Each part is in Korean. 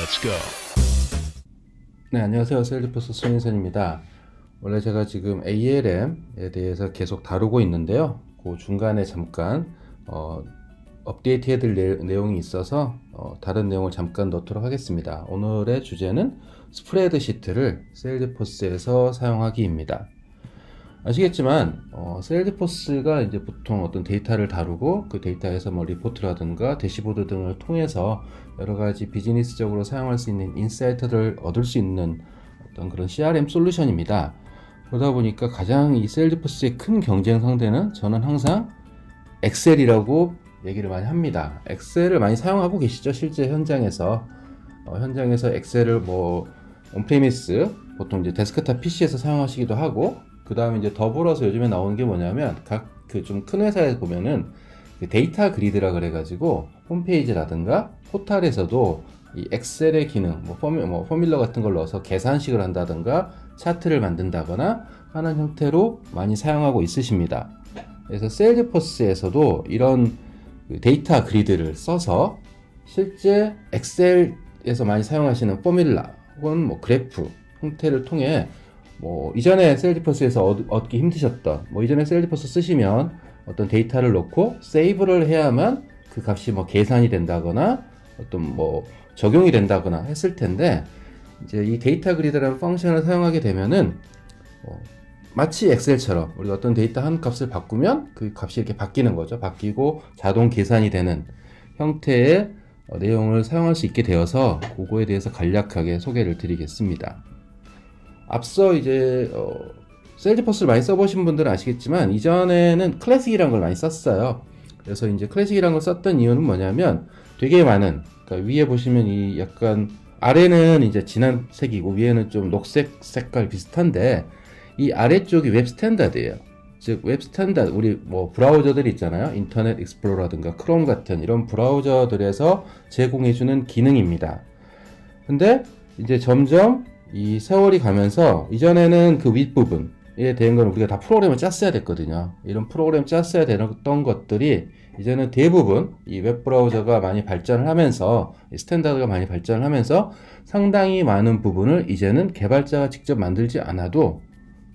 Let's go. 네, 안녕하세요. 셀리포스 손인선입니다. 원래 제가 지금 ALM에 대해서 계속 다루고 있는데요. 그 중간에 잠깐 업데이트 해드릴 내용이 있어서 다른 내용을 잠깐 넣도록 하겠습니다. 오늘의 주제는 스프레드시트를 셀리포스에서 사용하기입니다. 아시겠지만 셀리포스가 이제 보통 어떤 데이터를 다루고 그 데이터에서 뭐 리포트라든가 대시보드 등을 통해서 여러 가지 비즈니스적으로 사용할 수 있는 인사이트를 얻을 수 있는 어떤 그런 CRM 솔루션입니다. 그러다 보니까 가장 이 셀리포스의 큰 경쟁 상대는 저는 항상 엑셀이라고 얘기를 많이 합니다. 엑셀을 많이 사용하고 계시죠? 실제 현장에서 엑셀을 뭐 온프리미스 보통 이제 데스크탑 PC에서 사용하시기도 하고, 그 다음에 이제 더불어서 요즘에 나오는 게 뭐냐면 각 그 좀 큰 회사에 보면은 그 데이터 그리드라 그래가지고 홈페이지라든가 포털에서도 이 엑셀의 기능, 포뮬러 같은 걸 넣어서 계산식을 한다든가 차트를 만든다거나 하는 형태로 많이 사용하고 있으십니다. 그래서 셀리포스에서도 이런 그 데이터 그리드를 써서 실제 엑셀에서 많이 사용하시는 포뮬러 혹은 뭐 그래프 형태를 통해 뭐 이전에 셀리포스에서 얻기 힘드셨던 이전에 셀리포스 쓰시면 어떤 데이터를 넣고 세이브를 해야만 그 값이 뭐 계산이 된다거나 어떤 뭐 적용이 된다거나 했을 텐데, 이제 이 데이터 그리드라는 펑션을 사용하게 되면은 마치 엑셀처럼 우리가 어떤 데이터 한 값을 바꾸면 그 값이 이렇게 바뀌는 거죠. 바뀌고 자동 계산이 되는 형태의 내용을 사용할 수 있게 되어서 그거에 대해서 간략하게 소개를 드리겠습니다. 앞서 이제 셀리포스를 많이 써보신 분들은 아시겠지만 이전에는 클래식이라는 걸 많이 썼어요. 그래서 이제 클래식이라는 걸 썼던 이유는 뭐냐면 되게 많은, 그러니까 위에 보시면 이 약간 아래는 이제 진한 색이고 위에는 좀 녹색 색깔 비슷한데 이 아래쪽이 웹 스탠다드예요. 즉 웹 스탠다드, 우리 뭐 브라우저들이 있잖아요. 인터넷 익스플로러라든가 크롬 같은 이런 브라우저들에서 제공해주는 기능입니다. 근데 이제 점점 이 세월이 가면서 이전에는 그 윗부분에 대한 건 우리가 다 프로그램을 짰어야 됐거든요. 이런 프로그램 짰어야 되던 것들이 이제는 대부분 이 웹브라우저가 많이 발전을 하면서, 스탠다드가 많이 발전을 하면서 상당히 많은 부분을 이제는 개발자가 직접 만들지 않아도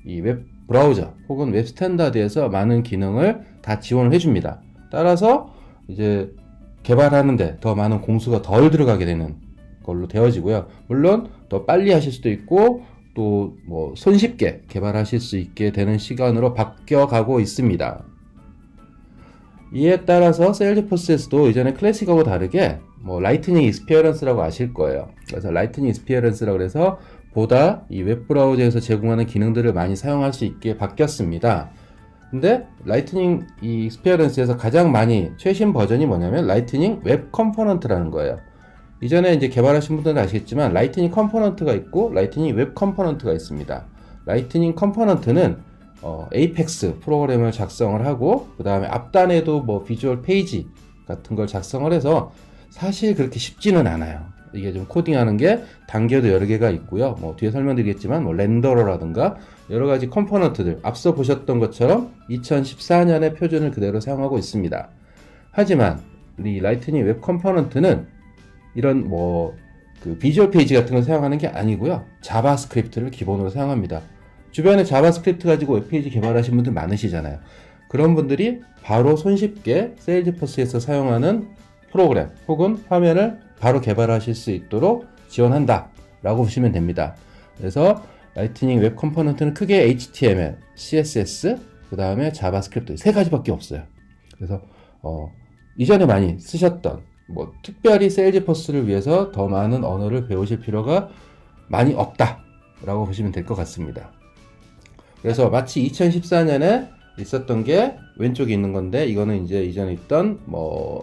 이 웹브라우저 혹은 웹 스탠다드에서 많은 기능을 다 지원을 해줍니다. 따라서 이제 개발하는데 더 많은 공수가 덜 들어가게 되는 걸로 되어지고요. 물론 더 빨리 하실 수도 있고 또 뭐 손쉽게 개발하실 수 있게 되는 시간으로 바뀌어가고 있습니다. 이에 따라서 셀리포스에서도 이전에 클래식하고 다르게 뭐 라이트닝 익스피어런스라고 아실 거예요. 그래서 라이트닝 익스피어런스라고 해서 보다 이 웹브라우저에서 제공하는 기능들을 많이 사용할 수 있게 바뀌었습니다. 근데 라이트닝 익스피어런스에서 가장 많이 최신 버전이 뭐냐면 라이트닝 웹 컴포넌트라는 거예요. 이전에 이제 개발하신 분들은 아시겠지만 라이트닝 컴포넌트가 있고 라이트닝 웹 컴포넌트가 있습니다. 라이트닝 컴포넌트는 에이펙스 프로그램을 작성을 하고 그 다음에 앞단에도 뭐 비주얼 페이지 같은 걸 작성을 해서 사실 그렇게 쉽지는 않아요. 이게 좀 코딩하는 게 단계도 여러 개가 있고요. 뭐 뒤에 설명드리겠지만 뭐 렌더러라든가 여러 가지 컴포넌트들 앞서 보셨던 것처럼 2014년의 표준을 그대로 사용하고 있습니다. 하지만 이 라이트닝 웹 컴포넌트는 이런 그 비주얼 페이지 같은 걸 사용하는 게 아니고요. 자바스크립트를 기본으로 사용합니다. 주변에 자바스크립트 가지고 웹페이지 개발하신 분들 많으시잖아요. 그런 분들이 바로 손쉽게 셀리포스에서 사용하는 프로그램 혹은 화면을 바로 개발하실 수 있도록 지원한다 라고 보시면 됩니다. 그래서 라이트닝 웹 컴포넌트는 크게 HTML, CSS, 그 다음에 자바스크립트 세 가지밖에 없어요. 그래서 이전에 많이 쓰셨던 특별히 셀리포스를 위해서 더 많은 언어를 배우실 필요가 많이 없다 라고 보시면 될 것 같습니다. 그래서 마치 2014년에 있었던 게 왼쪽에 있는 건데 이거는 이제 이전에 있던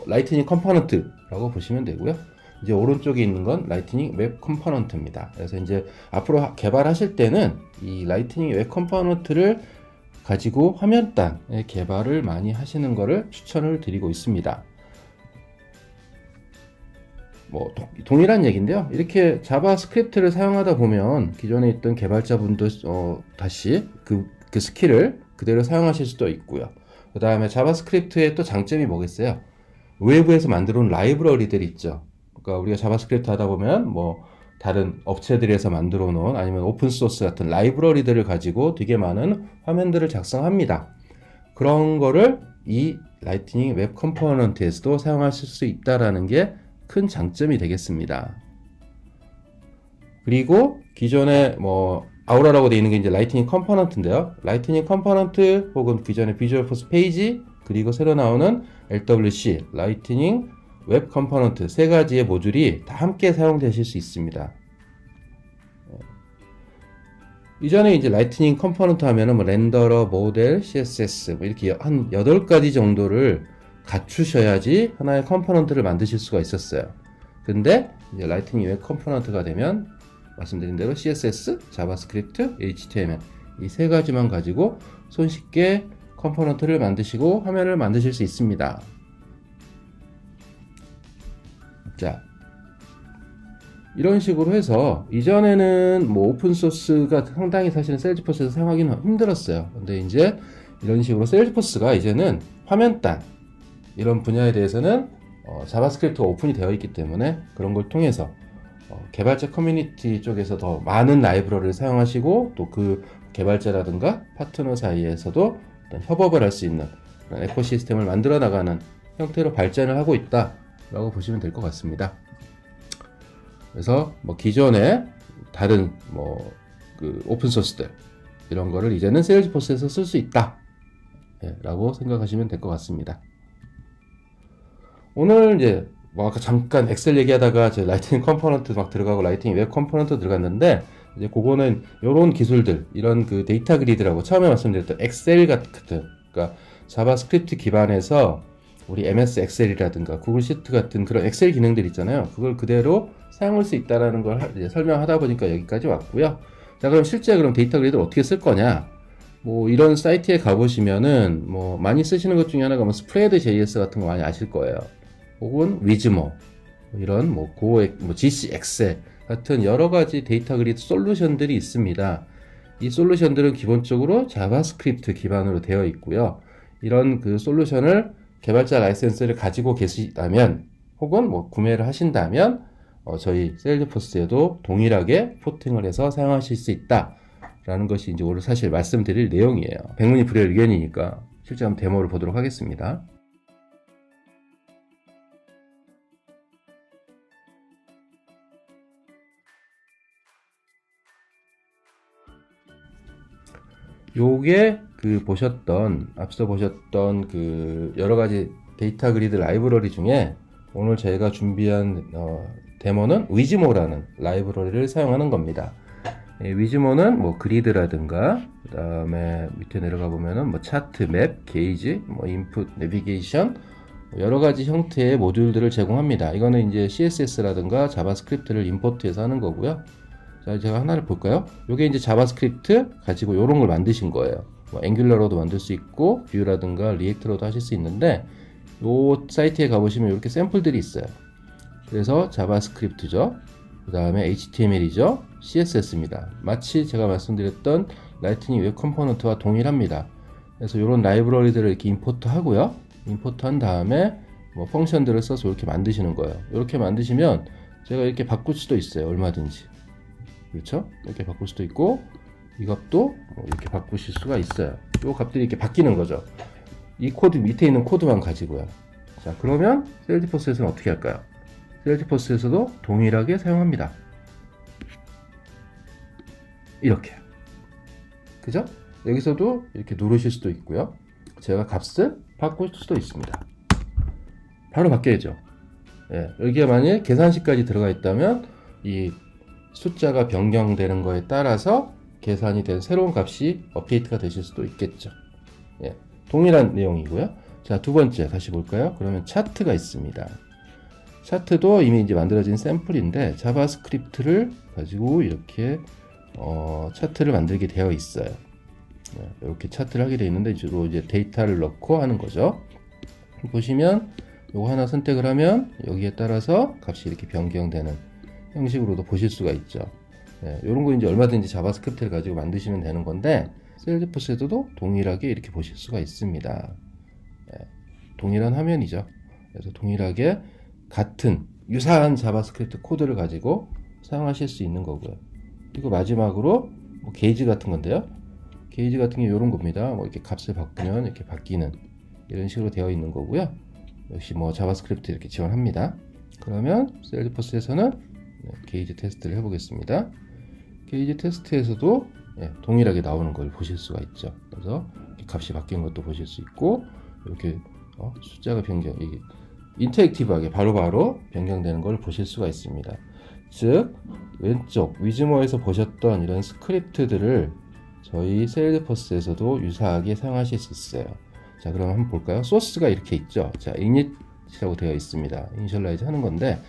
라이트닝 컴포넌트라고 보시면 되고요. 이제 오른쪽에 있는 건 라이트닝 웹 컴포넌트입니다. 그래서 이제 앞으로 개발하실 때는 이 라이트닝 웹 컴포넌트를 가지고 화면단의 개발을 많이 하시는 것을 추천을 드리고 있습니다. 동일한 얘기인데요. 이렇게 자바스크립트를 사용하다 보면 기존에 있던 개발자분도 다시 그 스킬을 그대로 사용하실 수도 있고요. 그 다음에 자바스크립트의 또 장점이 뭐겠어요? 외부에서 만들어 온 라이브러리들이 있죠. 그러니까 우리가 자바스크립트 하다 보면 뭐 다른 업체들에서 만들어 놓은 아니면 오픈소스 같은 라이브러리들을 가지고 되게 많은 화면들을 작성합니다. 그런 거를 이 라이트닝 웹 컴포넌트에서도 사용하실 수 있다는 게 큰 장점이 되겠습니다. 그리고 기존에 뭐 아우라라고 되어 있는 게 이제 라이트닝 컴포넌트인데요. 라이트닝 컴포넌트 혹은 기존의 비주얼 포스 페이지 그리고 새로 나오는 LWC 라이트닝 웹 컴포넌트 세 가지의 모듈이 다 함께 사용되실 수 있습니다. 이전에 이제 라이트닝 컴포넌트 하면은 뭐 렌더러, 모델, CSS 뭐 이렇게 한 8가지 정도를 갖추셔야지 하나의 컴포넌트를 만드실 수가 있었어요. 근데 이제 라이트닝 웹 컴포넌트가 되면 말씀드린 대로 CSS, 자바스크립트, HTML 이 세 가지만 가지고 손쉽게 컴포넌트를 만드시고 화면을 만드실 수 있습니다. 자, 이런 식으로 해서 이전에는 뭐 오픈소스가 상당히 사실은 세일즈포스에서 사용하기는 힘들었어요. 근데 이제 이런 식으로 세일즈포스가 이제는 화면단 이런 분야에 대해서는 자바스크립트가 오픈이 되어 있기 때문에 그런 걸 통해서 개발자 커뮤니티 쪽에서 더 많은 라이브러리를 사용하시고 또 그 개발자라든가 파트너 사이에서도 협업을 할 수 있는 그런 에코시스템을 만들어 나가는 형태로 발전을 하고 있다라고 보시면 될 것 같습니다. 그래서 뭐 기존에 다른 뭐 그 오픈 소스들 이런 거를 이제는 세일즈포스에서 쓸 수 있다 라고 생각하시면 될 것 같습니다. 오늘 이제 뭐 아까 잠깐 엑셀 얘기하다가 제 라이트닝 컴포넌트 막 들어가고 라이트닝 웹 컴포넌트 들어갔는데 이제 그거는 요런 기술들 이런 그 데이터 그리드라고 처음에 말씀드렸던 엑셀 같은 그러니까 자바스크립트 기반에서 우리 MS 엑셀이라든가 구글 시트 같은 그런 엑셀 기능들 있잖아요. 그걸 그대로 사용할 수 있다라는 걸 이제 설명하다 보니까 여기까지 왔고요. 자, 그럼 실제 그럼 데이터 그리드를 어떻게 쓸 거냐? 뭐 이런 사이트에 가보시면은 뭐 많이 쓰시는 것 중에 하나가 뭐 스프레드 JS 같은 거 많이 아실 거예요. 혹은 위즈모 이런 뭐 GC 엑셀 같은 여러 가지 데이터 그리드 솔루션들이 있습니다. 이 솔루션들은 기본적으로 자바스크립트 기반으로 되어 있고요. 이런 그 솔루션을 개발자 라이센스를 가지고 계시다면 혹은 뭐 구매를 하신다면 저희 세일즈포스에도 동일하게 포팅을 해서 사용하실 수 있다라는 것이 이제 오늘 사실 말씀드릴 내용이에요. 백문이 불여일견이니까 실제 한번 데모를 보도록 하겠습니다. 요게 그 앞서 보셨던 그 여러 가지 데이터 그리드 라이브러리 중에 오늘 저희가 준비한 데모는 위즈모라는 라이브러리를 사용하는 겁니다. 위즈모는 뭐 그리드라든가 그 다음에 밑에 내려가 보면은 뭐 차트, 맵, 게이지, 뭐 인풋, 내비게이션 여러 가지 형태의 모듈들을 제공합니다. 이거는 이제 CSS라든가 자바스크립트를 임포트해서 하는 거고요. 자, 제가 하나를 볼까요? 요게 이제 자바스크립트 가지고 요런 걸 만드신 거예요. 뭐 앵귤러로도 만들 수 있고 뷰라든가 리액트로도 하실 수 있는데 요 사이트에 가보시면 이렇게 샘플들이 있어요. 그래서 자바스크립트죠. 그 다음에 HTML이죠. CSS입니다. 마치 제가 말씀드렸던 라이트닝 웹 컴포넌트와 동일합니다. 그래서 이런 라이브러리들을 이렇게 임포트 하고요. 임포트 한 다음에 뭐 펑션들을 써서 이렇게 만드시는 거예요. 이렇게 만드시면 제가 이렇게 바꿀 수도 있어요. 얼마든지. 그렇죠? 이렇게 바꿀 수도 있고 이 값도 이렇게 바꾸실 수가 있어요. 이 값들이 이렇게 바뀌는 거죠. 이 코드 밑에 있는 코드만 가지고요. 자, 그러면 세일즈포스에서는 어떻게 할까요? 세일즈포스에서도 동일하게 사용합니다. 이렇게. 그죠? 여기서도 이렇게 누르실 수도 있고요. 제가 값을 바꿀 수도 있습니다. 바로 바뀌어야죠. 예, 여기에 만약에 계산식까지 들어가 있다면 이 숫자가 변경되는 거에 따라서 계산이 된 새로운 값이 업데이트가 되실 수도 있겠죠. 예, 동일한 내용이고요. 자, 두 번째 다시 볼까요? 그러면 차트가 있습니다. 차트도 이미 이제 만들어진 샘플인데 자바스크립트를 가지고 이렇게 차트를 만들게 되어 있어요. 네, 이렇게 차트를 하게 되어 있는데 주로 이제 데이터를 넣고 하는 거죠. 보시면 요거 하나 선택을 하면 여기에 따라서 값이 이렇게 변경되는 형식으로도 보실 수가 있죠. 네, 이런 거 이제 얼마든지 자바스크립트를 가지고 만드시면 되는 건데 세일즈포스에서도 동일하게 이렇게 보실 수가 있습니다. 네, 동일한 화면이죠. 그래서 동일하게 같은 유사한 자바스크립트 코드를 가지고 사용하실 수 있는 거고요. 그리고 마지막으로 뭐 게이지 같은 건데요. 게이지 같은 게 이런 겁니다. 뭐 이렇게 값을 바꾸면 이렇게 바뀌는 이런 식으로 되어 있는 거고요. 역시 뭐 자바스크립트 이렇게 지원합니다. 그러면 셀즈포스에서는 게이지 테스트를 해보겠습니다. 게이지 테스트에서도 동일하게 나오는 걸 보실 수가 있죠. 그래서 값이 바뀐 것도 보실 수 있고, 이렇게 숫자가 변경, 이게 인터랙티브하게 바로바로 변경되는 걸 보실 수가 있습니다. 즉 왼쪽 위즈모에서 보셨던 이런 스크립트들을 저희 세일즈포스에서도 유사하게 사용하실 수 있어요. 자, 그럼 한번 볼까요? 소스가 이렇게 있죠. 자, init이라고 되어 있습니다. 이니셜라이즈 하는 건데,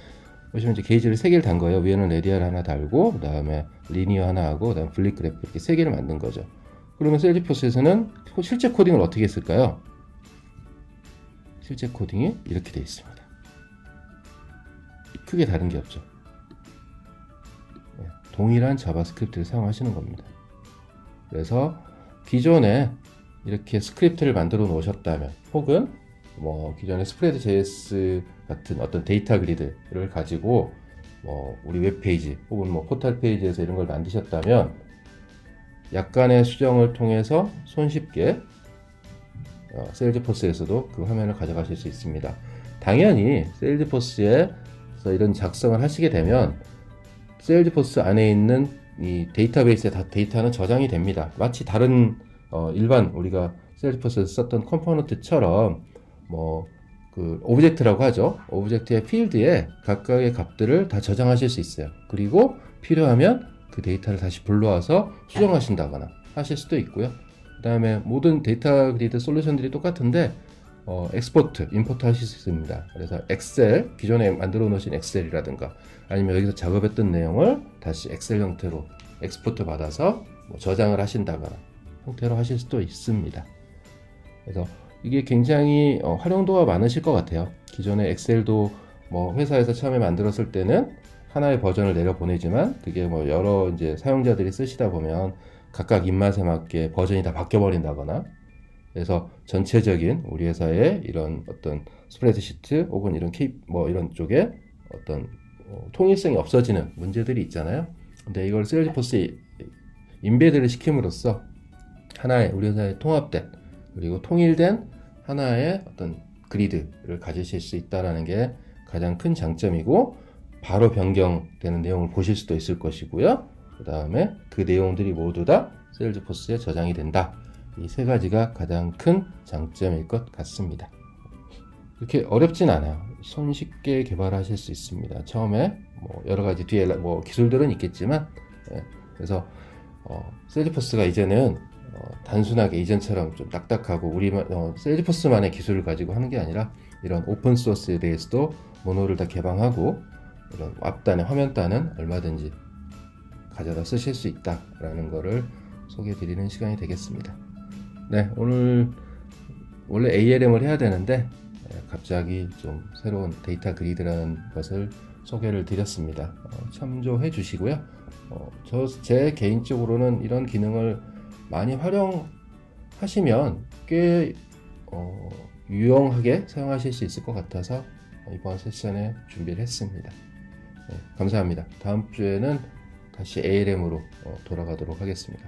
보시면 이제 게이지를 3개를 단 거예요. 위에는 레디얼 하나 달고, 그 다음에 리니어 하나 하고, 그 다음에 블릭 그래프 이렇게 3개를 만든 거죠. 그러면 세일즈포스에서는 실제 코딩을 어떻게 했을까요? 실제 코딩이 이렇게 되어 있습니다. 크게 다른 게 없죠. 동일한 자바스크립트를 사용하시는 겁니다. 그래서 기존에 이렇게 스크립트를 만들어 놓으셨다면, 혹은 뭐 기존에 스프레드 JS 같은 어떤 데이터 그리드를 가지고 뭐 우리 웹페이지 혹은 뭐 포털 페이지에서 이런 걸 만드셨다면 약간의 수정을 통해서 손쉽게 세일즈포스에서도 그 화면을 가져가실 수 있습니다. 당연히 세일즈포스에서 이런 작성을 하시게 되면 세일즈포스 안에 있는 이 데이터베이스에 다 데이터는 저장이 됩니다. 마치 다른 일반 우리가 세일즈포스에서 썼던 컴포넌트처럼 뭐 그 오브젝트라고 하죠. 오브젝트의 필드에 각각의 값들을 다 저장하실 수 있어요. 그리고 필요하면 그 데이터를 다시 불러와서 수정하신다거나 하실 수도 있고요. 그 다음에 모든 데이터 그리드 솔루션들이 똑같은데 엑스포트, 임포트 하실 수 있습니다. 그래서 엑셀, 기존에 만들어 놓으신 엑셀이라든가 아니면 여기서 작업했던 내용을 다시 엑셀 형태로 엑스포트 받아서 뭐 저장을 하신다거나 형태로 하실 수도 있습니다. 그래서 이게 굉장히 활용도가 많으실 것 같아요. 기존에 엑셀도 뭐 회사에서 처음에 만들었을 때는 하나의 버전을 내려 보내지만 그게 뭐 여러 이제 사용자들이 쓰시다 보면 각각 입맛에 맞게 버전이 다 바뀌어 버린다거나, 그래서 전체적인 우리 회사의 이런 어떤 스프레드시트 혹은 이런 뭐 이런 쪽에 어떤 통일성이 없어지는 문제들이 있잖아요. 근데 이걸 세일즈포스에 인베드를 시킴으로써 하나의 우리 회사의 통합된 그리고 통일된 하나의 어떤 그리드를 가지실 수 있다는 게 가장 큰 장점이고, 바로 변경되는 내용을 보실 수도 있을 것이고요. 그 다음에 그 내용들이 모두 다 세일즈포스에 저장이 된다. 이 세 가지가 가장 큰 장점일 것 같습니다. 그렇게 어렵진 않아요. 손쉽게 개발하실 수 있습니다. 처음에 뭐 여러 가지 뒤에 뭐 기술들은 있겠지만, 그래서 세일즈포스가 이제는 단순하게 이전처럼 좀 딱딱하고 우리만 세일즈포스만의 기술을 가지고 하는 게 아니라 이런 오픈 소스에 대해서도 모노를 다 개방하고 이런 웹단의 화면단은 얼마든지 가져다 쓰실 수 있다라는 거를 소개해 드리는 시간이 되겠습니다. 네, 오늘 원래 ALM을 해야 되는데 갑자기 좀 새로운 데이터 그리드라는 것을 소개를 드렸습니다. 참조해 주시고요. 제 개인적으로는 이런 기능을 많이 활용하시면 꽤 유용하게 사용하실 수 있을 것 같아서 이번 세션에 준비를 했습니다. 감사합니다. 다음 주에는 다시 ALM으로 돌아가도록 하겠습니다.